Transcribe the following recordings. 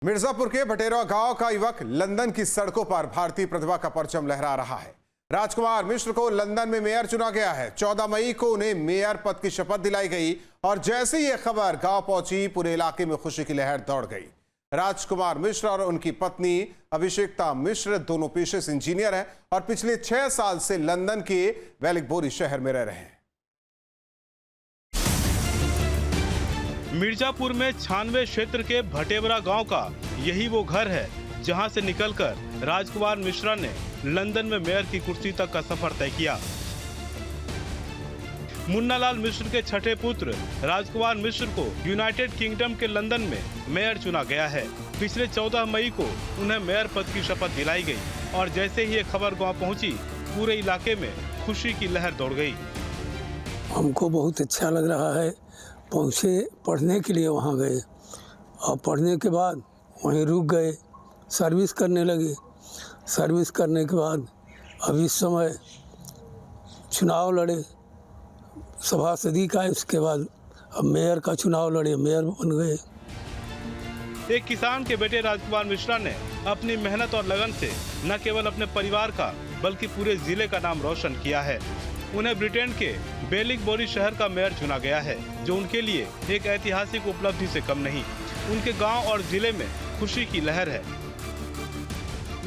मिर्जापुर के भटेरवा गांव का युवक लंदन की सड़कों पर भारतीय प्रतिभा का परचम लहरा रहा है। राजकुमार मिश्र को लंदन में मेयर चुना गया है। 14 मई को उन्हें मेयर पद की शपथ दिलाई गई और जैसे ही यह खबर गांव पहुंची, पूरे इलाके में खुशी की लहर दौड़ गई। राजकुमार मिश्र और उनकी पत्नी अभिषेकता मिश्र दोनों पेशे से इंजीनियर हैं और पिछले 6 साल से लंदन के वेलिंगबोरी शहर में रह रहे हैं। मिर्जापुर में 96 क्षेत्र के भटेवरा गांव का यही वो घर है जहां से निकलकर राजकुमार मिश्रा ने लंदन में मेयर की कुर्सी तक का सफर तय किया। मुन्नालाल मिश्र के छठे पुत्र राजकुमार मिश्र को यूनाइटेड किंगडम के लंदन में मेयर चुना गया है। पिछले 14 मई को उन्हें मेयर पद की शपथ दिलाई गई और जैसे ही ये खबर गांव पहुंची, पूरे इलाके में खुशी की लहर दौड़ गई। हमको बहुत अच्छा लग रहा है। पहुँचे, पढ़ने के लिए वहाँ गए और पढ़ने के बाद वहीं रुक गए, सर्विस करने लगे। सर्विस करने के बाद अब इस समय चुनाव लड़े, सभासदी का, इसके बाद अब मेयर का चुनाव लड़े, मेयर बन गए। एक किसान के बेटे राजकुमार मिश्रा ने अपनी मेहनत और लगन से न केवल अपने परिवार का बल्कि पूरे जिले का नाम रोशन किया है। उन्हें ब्रिटेन के वेलिंगबोरी शहर का मेयर चुना गया है, जो उनके लिए एक ऐतिहासिक उपलब्धि से कम नहीं। उनके गांव और जिले में खुशी की लहर है।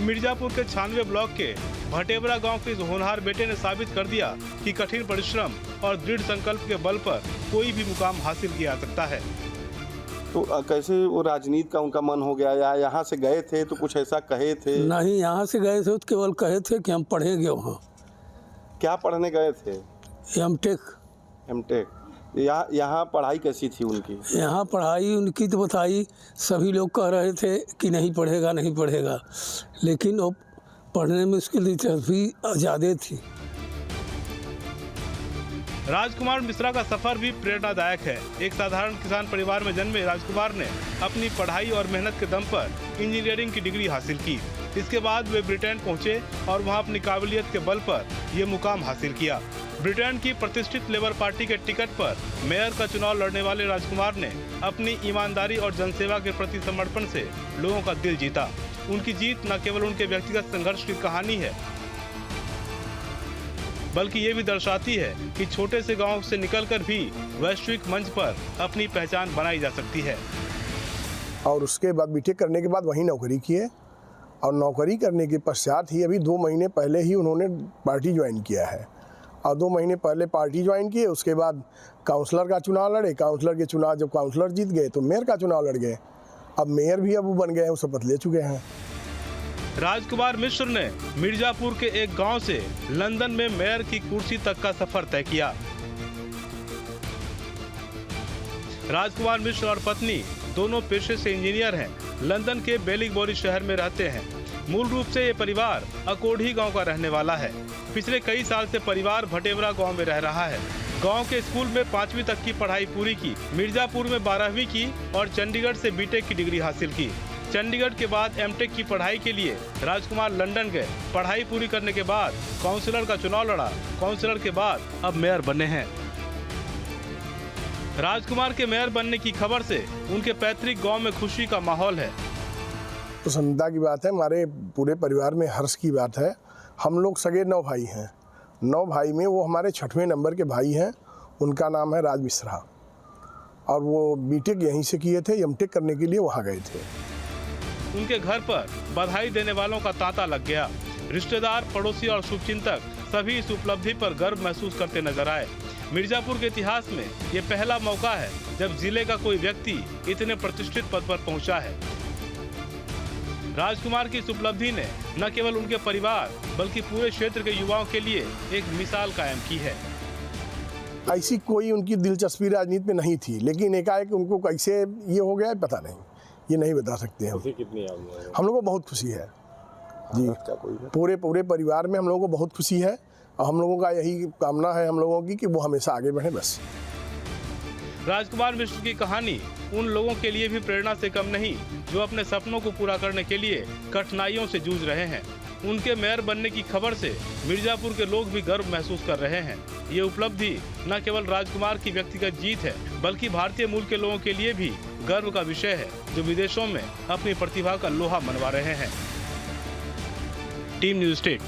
मिर्जापुर के 96 ब्लॉक के भटेवरा गांव के इस होनहार बेटे ने साबित कर दिया कि कठिन परिश्रम और दृढ़ संकल्प के बल पर कोई भी मुकाम हासिल किया जा सकता है। तो कैसे वो राजनीति का उनका मन हो गया, या यहाँ से गए थे तो कुछ ऐसा कहे थे? नहीं, यहाँ से गए थे तो केवल कहे थे कि हम पढ़ेंगे। वहाँ क्या पढ़ने गए थे? एमटेक। यहाँ पढ़ाई कैसी थी उनकी? यहाँ पढ़ाई उनकी तो बताई, सभी लोग कह रहे थे कि नहीं पढ़ेगा नहीं पढ़ेगा, लेकिन वो पढ़ने में उसकी दिलचस्पी ज़्यादा थी। राजकुमार मिश्रा का सफर भी प्रेरणादायक है। एक साधारण किसान परिवार में जन्मे राजकुमार ने अपनी पढ़ाई और मेहनत के दम पर इंजीनियरिंग की डिग्री हासिल की। इसके बाद वे ब्रिटेन पहुंचे और वहां अपनी काबिलियत के बल पर ये मुकाम हासिल किया। ब्रिटेन की प्रतिष्ठित लेबर पार्टी के टिकट पर मेयर का चुनाव लड़ने वाले राजकुमार ने अपनी ईमानदारी और जनसेवा के प्रति समर्पण से लोगों का दिल जीता। उनकी जीत न केवल उनके व्यक्तिगत संघर्ष की कहानी है, बल्कि ये भी दर्शाती है कि छोटे से गांव से निकलकर भी वैश्विक मंच पर अपनी पहचान बनाई जा सकती है। और उसके बाद बीटेक करने के बाद वहीं नौकरी किए और नौकरी करने के पश्चात ही अभी 2 महीने पहले ही उन्होंने पार्टी ज्वाइन किया है और 2 महीने पहले पार्टी ज्वाइन किए। उसके बाद काउंसलर का चुनाव लड़े। काउंसलर के चुनाव जब काउंसलर जीत गए तो मेयर का चुनाव लड़ गए। अब मेयर भी अब बन गए हैं, शपथ ले चुके हैं। राजकुमार मिश्र ने मिर्जापुर के एक गांव से लंदन में मेयर की कुर्सी तक का सफर तय किया। राजकुमार मिश्र और पत्नी दोनों पेशे से इंजीनियर हैं। लंदन के वेलिंगबोरी शहर में रहते हैं। मूल रूप से ये परिवार अकोढ़ी गांव का रहने वाला है। पिछले कई साल से परिवार भटेवरा गांव में रह रहा है। गांव के स्कूल में 5वीं तक की पढ़ाई पूरी की, मिर्जापुर में 12वीं की और चंडीगढ़ से बीटेक की डिग्री हासिल की। चंडीगढ़ के बाद एमटेक की पढ़ाई के लिए राजकुमार लंदन गए। पढ़ाई पूरी करने के बाद काउंसलर का चुनाव लड़ा। काउंसलर के बाद अब मेयर बने हैं। राजकुमार के मेयर बनने की खबर से उनके पैतृक गांव में खुशी का माहौल है। प्रसन्नता की बात है, हमारे पूरे परिवार में हर्ष की बात है। हम लोग सगे 9 भाई हैं। 9 भाई में वो हमारे 6वें नंबर के भाई हैं। उनका नाम है राज मिश्रा और वो बीटेक यहीं से किए थे। एमटेक करने के लिए वहाँ गए थे। उनके घर पर बधाई देने वालों का तांता लग गया। रिश्तेदार, पड़ोसी और शुभचिंतक सभी इस उपलब्धि पर गर्व महसूस करते नजर आए। मिर्जापुर के इतिहास में ये पहला मौका है जब जिले का कोई व्यक्ति इतने प्रतिष्ठित पद पर पहुंचा है। राजकुमार की इस उपलब्धि ने न केवल उनके परिवार बल्कि पूरे क्षेत्र के युवाओं के लिए एक मिसाल कायम की है। ऐसी कोई उनकी दिलचस्पी राजनीति में नहीं थी, लेकिन एकाएक उनको कैसे ये हो गया है पता नहीं, ये नहीं बता सकते हम। कितनी हम लोगों को बहुत खुशी है जी। पूरे परिवार में हम लोगों को बहुत खुशी है और हम लोगों का यही कामना है हम लोगों की कि वो हमेशा आगे बढ़े बस। राजकुमार मिश्र की कहानी उन लोगों के लिए भी प्रेरणा से कम नहीं जो अपने सपनों को पूरा करने के लिए कठिनाइयों से जूझ रहे हैं। उनके मेयर बनने की खबर से मिर्जापुर के लोग भी गर्व महसूस कर रहे हैं। ये उपलब्धि न केवल राजकुमार की व्यक्तिगत जीत है, बल्कि भारतीय मूल के लोगों के लिए भी गर्व का विषय है जो विदेशों में अपनी प्रतिभा का लोहा मनवा रहे हैं। Team news state.